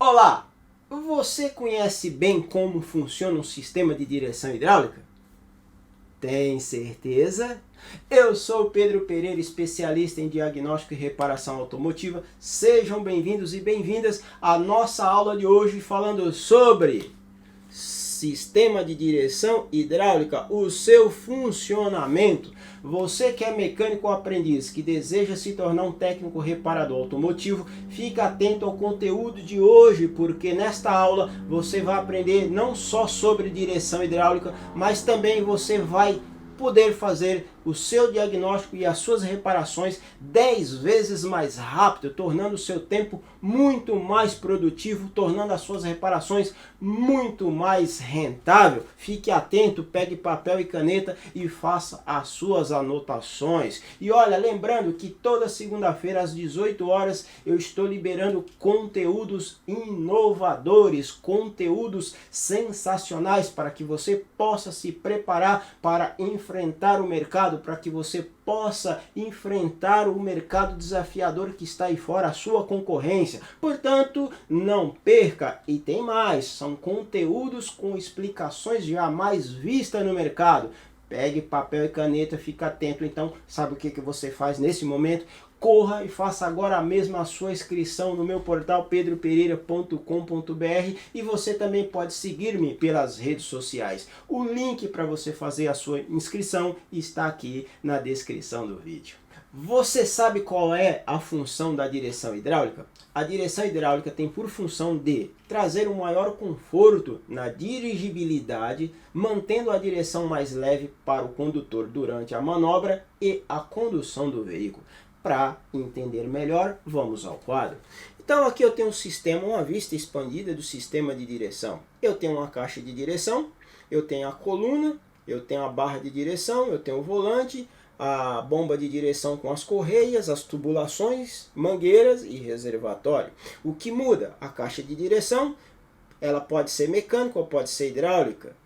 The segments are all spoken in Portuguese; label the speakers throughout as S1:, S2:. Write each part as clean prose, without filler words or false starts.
S1: Olá! Você conhece bem como funciona um sistema de direção hidráulica? Tem certeza? Eu sou o Pedro Pereira, especialista em diagnóstico e reparação automotiva. Sejam bem-vindos e bem-vindas à nossa aula de hoje falando sobre sistema de direção hidráulica, o seu funcionamento. Você que é mecânico ou aprendiz que deseja se tornar um técnico reparador automotivo, fica atento ao conteúdo de hoje, porque nesta aula você vai aprender não só sobre direção hidráulica, mas também você vai poder fazer o seu diagnóstico e as suas reparações 10 vezes mais rápido, tornando o seu tempo muito mais produtivo, tornando as suas reparações muito mais rentável. Fique atento, pegue papel e caneta e faça as suas anotações. E olha, lembrando que toda segunda-feira às 18 horas eu estou liberando conteúdos inovadores, conteúdos sensacionais para que você possa se preparar para enfrentar o mercado, para que você possa enfrentar o mercado desafiador que está aí fora, a sua concorrência. Portanto, não perca. E tem mais, são conteúdos com explicações jamais vistas no mercado. Pegue papel e caneta, fica atento. Então, sabe o que você faz nesse momento? Corra e faça agora mesmo a sua inscrição no meu portal pedropereira.com.br e você também pode seguir-me pelas redes sociais. O link para você fazer a sua inscrição está aqui na descrição do vídeo. Você sabe qual é a função da direção hidráulica? A direção hidráulica tem por função de trazer um maior conforto na dirigibilidade, mantendo a direção mais leve para o condutor durante a manobra e a condução do veículo. Para entender melhor, vamos ao quadro. Então aqui eu tenho um sistema, uma vista expandida do sistema de direção. Eu tenho uma caixa de direção, eu tenho a coluna, eu tenho a barra de direção, eu tenho o volante, a bomba de direção com as correias, as tubulações, mangueiras e reservatório. O que muda? A caixa de direção, ela pode ser mecânica ou pode ser hidráulica.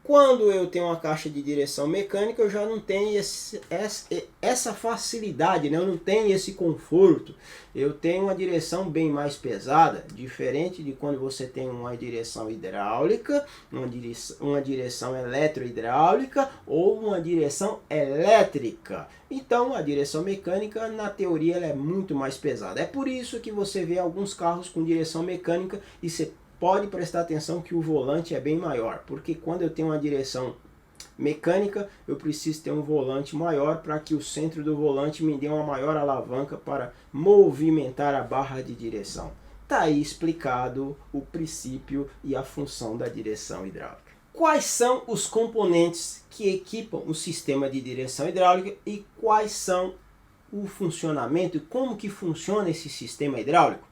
S1: Quando eu tenho uma caixa de direção mecânica, eu já não tenho essa facilidade, né? Eu não tenho esse conforto. Eu tenho uma direção bem mais pesada, diferente de quando você tem uma direção hidráulica, uma direção eletrohidráulica ou uma direção elétrica. Então, a direção mecânica, na teoria, ela é muito mais pesada. É por isso que você vê alguns carros com direção mecânica e você pode prestar atenção que o volante é bem maior, porque quando eu tenho uma direção mecânica, eu preciso ter um volante maior para que o centro do volante me dê uma maior alavanca para movimentar a barra de direção. Está aí explicado o princípio e a função da direção hidráulica. Quais são os componentes que equipam o sistema de direção hidráulica e quais são o funcionamento e como que funciona esse sistema hidráulico?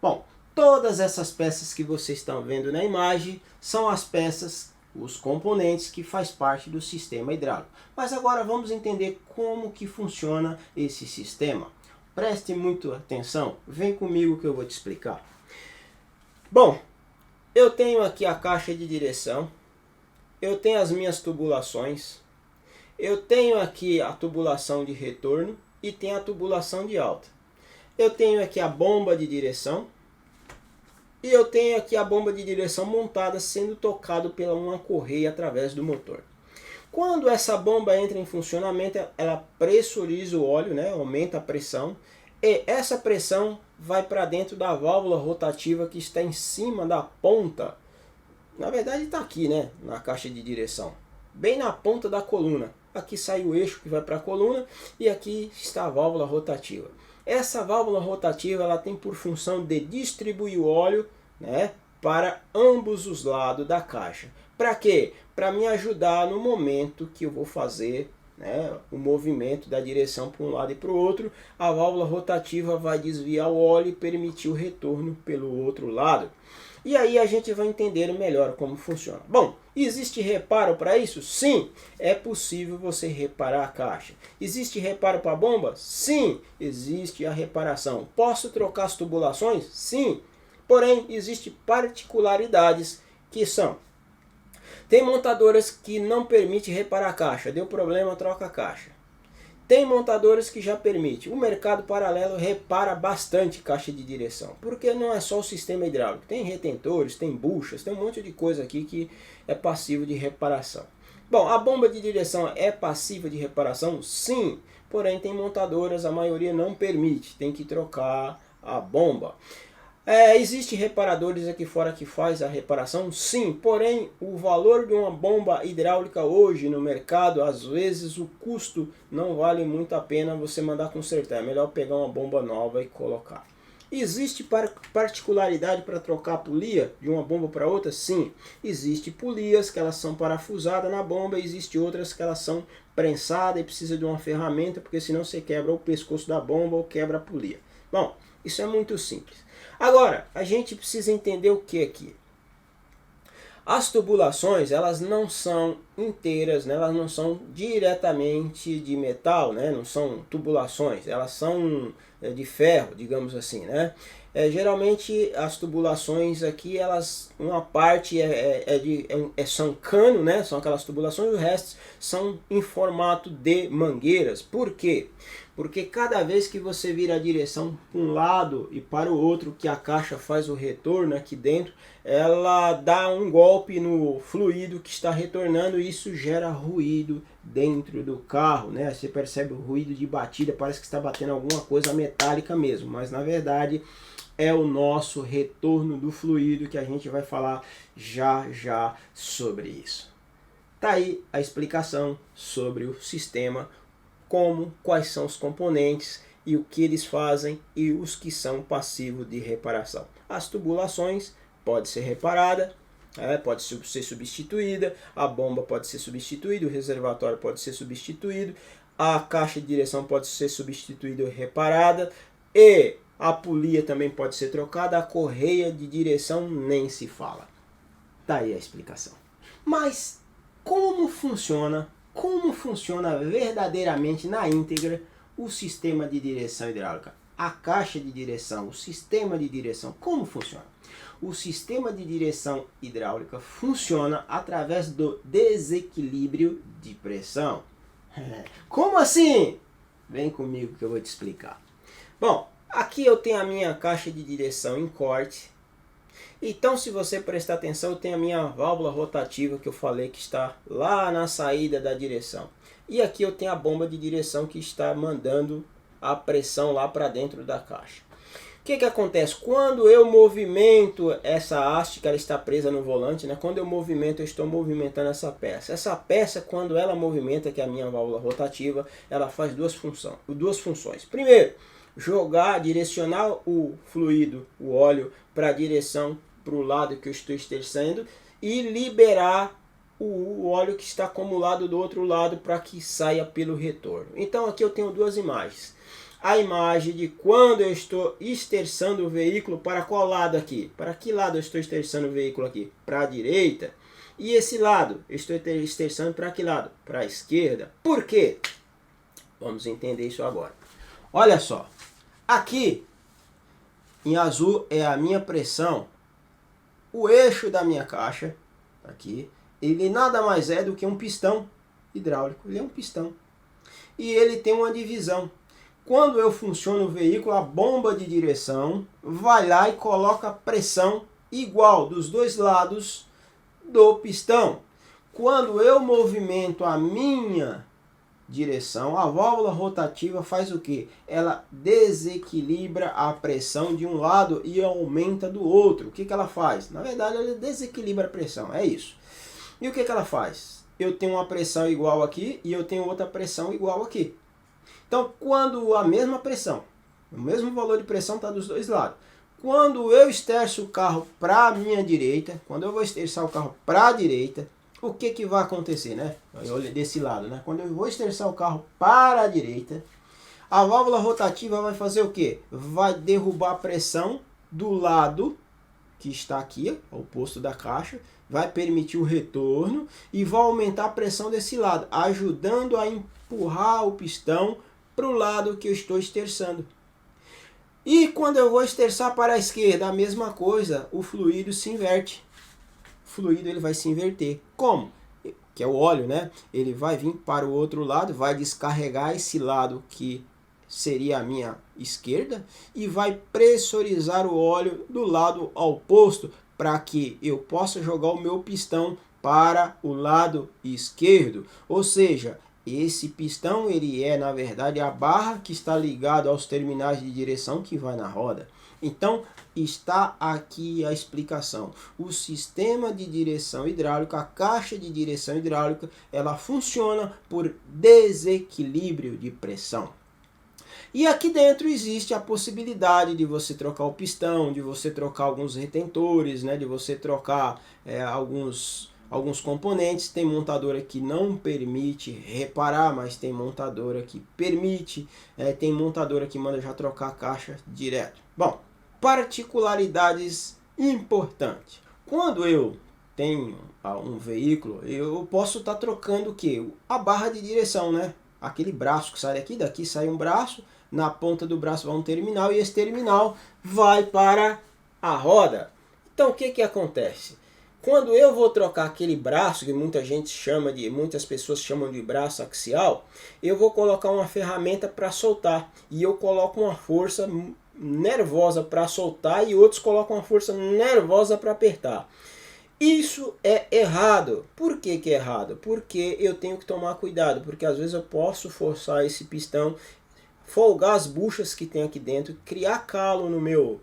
S1: Bom, todas essas peças que vocês estão vendo na imagem são as peças, os componentes que faz parte do sistema hidráulico. Mas agora vamos entender como que funciona esse sistema. Preste muita atenção, vem comigo que eu vou te explicar. Bom, eu tenho aqui a caixa de direção, eu tenho as minhas tubulações, eu tenho aqui a tubulação de retorno e tenho a tubulação de alta. Eu tenho aqui a bomba de direção, e eu tenho aqui a bomba de direção montada sendo tocado pela uma correia através do motor. Quando essa bomba entra em funcionamento, ela pressuriza o óleo, né? Aumenta a pressão. E essa pressão vai para dentro da válvula rotativa que está em cima da ponta. Na verdade está aqui, né? Na caixa de direção. Bem na ponta da coluna. Aqui sai o eixo que vai para a coluna e aqui está a válvula rotativa. Essa válvula rotativa ela tem por função de distribuir o óleo, né, para ambos os lados da caixa. Para quê? Para me ajudar no momento que eu vou fazer, né, o movimento da direção para um lado e para o outro. A válvula rotativa vai desviar o óleo e permitir o retorno pelo outro lado. E aí a gente vai entender melhor como funciona. Bom, existe reparo para isso? Sim, é possível você reparar a caixa. Existe reparo para a bomba? Sim, existe a reparação. Posso trocar as tubulações? Sim, porém existem particularidades que são: tem montadoras que não permitem reparar a caixa, deu problema, troca a caixa. Tem montadores que já permitem. O mercado paralelo repara bastante caixa de direção, porque não é só o sistema hidráulico. Tem retentores, tem buchas, tem um monte de coisa aqui que é passivo de reparação. Bom, a bomba de direção é passiva de reparação? Sim, porém tem montadoras, a maioria não permite, tem que trocar a bomba. Existem reparadores aqui fora que faz a reparação? Sim, porém o valor de uma bomba hidráulica hoje no mercado, às vezes o custo não vale muito a pena você mandar consertar. É melhor pegar uma bomba nova e colocar. Existe particularidade para trocar a polia de uma bomba para outra? Sim. Existe polias que elas são parafusadas na bomba, existe outras que elas são prensadas e precisa de uma ferramenta, porque senão você quebra o pescoço da bomba ou quebra a polia. Bom, isso é muito simples. Agora, a gente precisa entender o que aqui? As tubulações, elas não são inteiras, né? Elas não são diretamente de metal, né? Não são tubulações, elas são de ferro, digamos assim, né? Geralmente as tubulações aqui, elas, uma parte são cano, né? São aquelas tubulações, o resto são em formato de mangueiras. Por quê? Porque cada vez que você vira a direção para um lado e para o outro, que a caixa faz o retorno aqui dentro, ela dá um golpe no fluido que está retornando e isso gera ruído dentro do carro, né? Você percebe o ruído de batida, parece que está batendo alguma coisa metálica mesmo, mas na verdade é o nosso retorno do fluido que a gente vai falar já já sobre isso. Tá aí a explicação sobre o sistema, como, quais são os componentes e o que eles fazem e os que são passivos de reparação. As tubulações pode ser reparada, pode ser substituída, a bomba pode ser substituída, o reservatório pode ser substituído, a caixa de direção pode ser substituída ou reparada e a polia também pode ser trocada, a correia de direção nem se fala. Tá aí a explicação. Mas como funciona verdadeiramente na íntegra o sistema de direção hidráulica? A caixa de direção, o sistema de direção, como funciona? O sistema de direção hidráulica funciona através do desequilíbrio de pressão. Como assim? Vem comigo que eu vou te explicar. Bom, aqui eu tenho a minha caixa de direção em corte. Então, se você prestar atenção, eu tenho a minha válvula rotativa que eu falei que está lá na saída da direção. E aqui eu tenho a bomba de direção que está mandando a pressão lá para dentro da caixa. O que acontece? Quando eu movimento essa haste que ela está presa no volante, né? Quando eu movimento, eu estou movimentando essa peça. Essa peça, quando ela movimenta, que é a minha válvula rotativa, ela faz duas funções. Primeiro, direcionar o fluido, o óleo, para a direção, para o lado que eu estou esterçando e liberar o óleo que está acumulado do outro lado para que saia pelo retorno. Então aqui eu tenho duas imagens. A imagem de quando eu estou esterçando o veículo, para qual lado aqui? Para que lado eu estou esterçando o veículo aqui? Para a direita. E esse lado, eu estou esterçando para que lado? Para a esquerda. Por quê? Vamos entender isso agora. Olha só. Aqui, em azul, é a minha pressão. O eixo da minha caixa, aqui, ele nada mais é do que um pistão hidráulico. Ele é um pistão. E ele tem uma divisão. Quando eu funciono o veículo, a bomba de direção vai lá e coloca pressão igual dos dois lados do pistão. Quando eu movimento a minha direção, a válvula rotativa faz o que? Ela desequilibra a pressão de um lado e aumenta do outro. O que ela faz? Na verdade, ela desequilibra a pressão, é isso. E o que ela faz? Eu tenho uma pressão igual aqui e eu tenho outra pressão igual aqui. Então, quando a mesma pressão, o mesmo valor de pressão está dos dois lados. Quando eu esterço o carro para a minha direita, quando eu vou esterçar o carro para a direita, o que vai acontecer, né? Eu olho desse lado, né? Quando eu vou esterçar o carro para a direita, a válvula rotativa vai fazer o quê? Vai derrubar a pressão do lado que está aqui, o oposto da caixa, vai permitir o retorno e vai aumentar a pressão desse lado, ajudando a empurrar o pistão para o lado que eu estou esterçando. E quando eu vou esterçar para a esquerda, a mesma coisa, o fluido se inverte. O fluido ele vai se inverter. Como? que é o óleo, né? Ele vai vir para o outro lado, vai descarregar esse lado que seria a minha esquerda e vai pressurizar o óleo do lado oposto para que eu possa jogar o meu pistão para o lado esquerdo. Ou seja, esse pistão ele é na verdade a barra que está ligada aos terminais de direção que vai na roda. Então está aqui a explicação. O sistema de direção hidráulica, a caixa de direção hidráulica, ela funciona por desequilíbrio de pressão. E aqui dentro existe a possibilidade de você trocar o pistão, de você trocar alguns retentores, né, de você trocar alguns componentes. Tem montadora que não permite reparar, mas tem montadora que permite. Tem montadora que manda já trocar a caixa direto. Bom, particularidades importantes. Quando eu tenho um veículo, eu posso estar trocando o quê? A barra de direção, né? Aquele braço que sai daqui sai um braço, na ponta do braço vai um terminal e esse terminal vai para a roda. Então o que acontece? Quando eu vou trocar aquele braço, que muitas pessoas chamam de braço axial, eu vou colocar uma ferramenta para soltar. E eu coloco uma força nervosa para soltar e outros colocam uma força nervosa para apertar. Isso é errado. Por que é errado? Porque eu tenho que tomar cuidado, porque às vezes eu posso forçar esse pistão, folgar as buchas que tem aqui dentro, criar calo no meu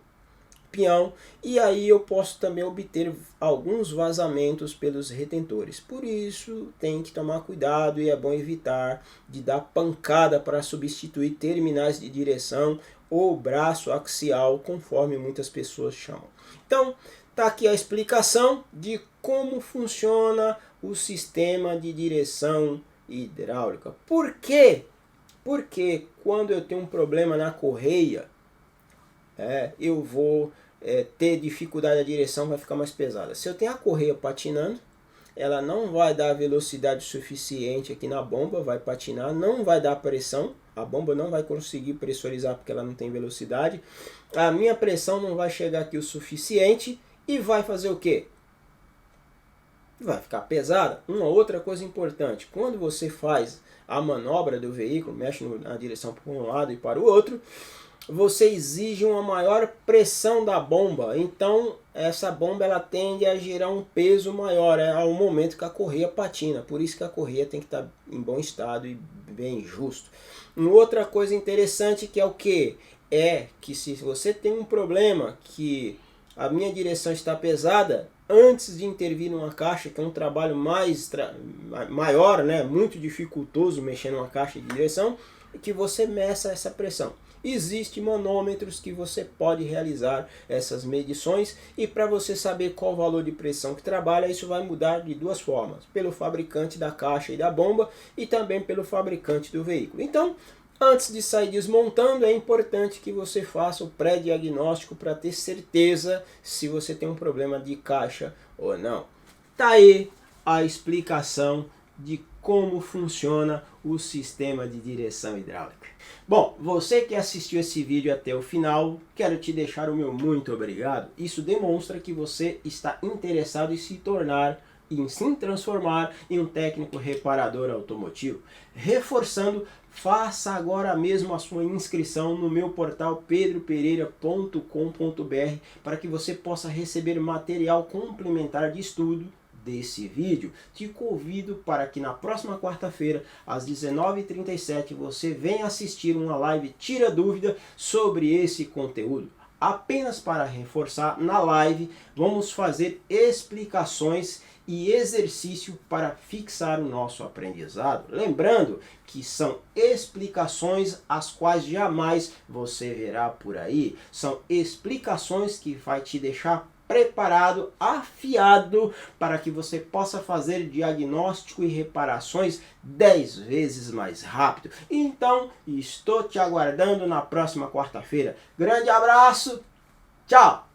S1: peão e aí eu posso também obter alguns vazamentos pelos retentores. Por isso tem que tomar cuidado e é bom evitar de dar pancada para substituir terminais de direção ou braço axial, conforme muitas pessoas chamam. Então, está aqui a explicação de como funciona o sistema de direção hidráulica. Por quê? Porque quando eu tenho um problema na correia, eu vou ter dificuldade, a direção vai ficar mais pesada. Se eu tenho a correia patinando, ela não vai dar velocidade suficiente aqui na bomba, vai patinar, não vai dar pressão, a bomba não vai conseguir pressurizar porque ela não tem velocidade, a minha pressão não vai chegar aqui o suficiente e vai fazer o quê? Vai ficar pesada. Uma outra coisa importante, quando você faz a manobra do veículo, mexe na direção para um lado e para o outro, você exige uma maior pressão da bomba, então essa bomba ela tende a gerar um peso maior ao momento que a correia patina, por isso que a correia tem que estar em bom estado e bem justo. Uma outra coisa interessante que é o que? É que se você tem um problema que a minha direção está pesada, antes de intervir numa caixa, que é um trabalho maior, né, muito dificultoso mexer numa caixa de direção, que você meça essa pressão. Existem manômetros que você pode realizar essas medições e para você saber qual o valor de pressão que trabalha, isso vai mudar de duas formas, pelo fabricante da caixa e da bomba e também pelo fabricante do veículo. Então, antes de sair desmontando, é importante que você faça o pré-diagnóstico para ter certeza se você tem um problema de caixa ou não. Tá aí a explicação de como funciona o sistema de direção hidráulica. Bom, você que assistiu esse vídeo até o final, quero te deixar o meu muito obrigado. Isso demonstra que você está interessado em se transformar em um técnico reparador automotivo. Reforçando, faça agora mesmo a sua inscrição no meu portal pedropereira.com.br para que você possa receber material complementar de estudo desse vídeo. Te convido para que na próxima quarta-feira, às 19h37, você venha assistir uma live Tira Dúvida sobre esse conteúdo. Apenas para reforçar, na live vamos fazer explicações e exercício para fixar o nosso aprendizado. Lembrando que são explicações as quais jamais você verá por aí. São explicações que vai te deixar preparado, afiado, para que você possa fazer diagnóstico e reparações 10 vezes mais rápido. Então, estou te aguardando na próxima quarta-feira. Grande abraço, tchau!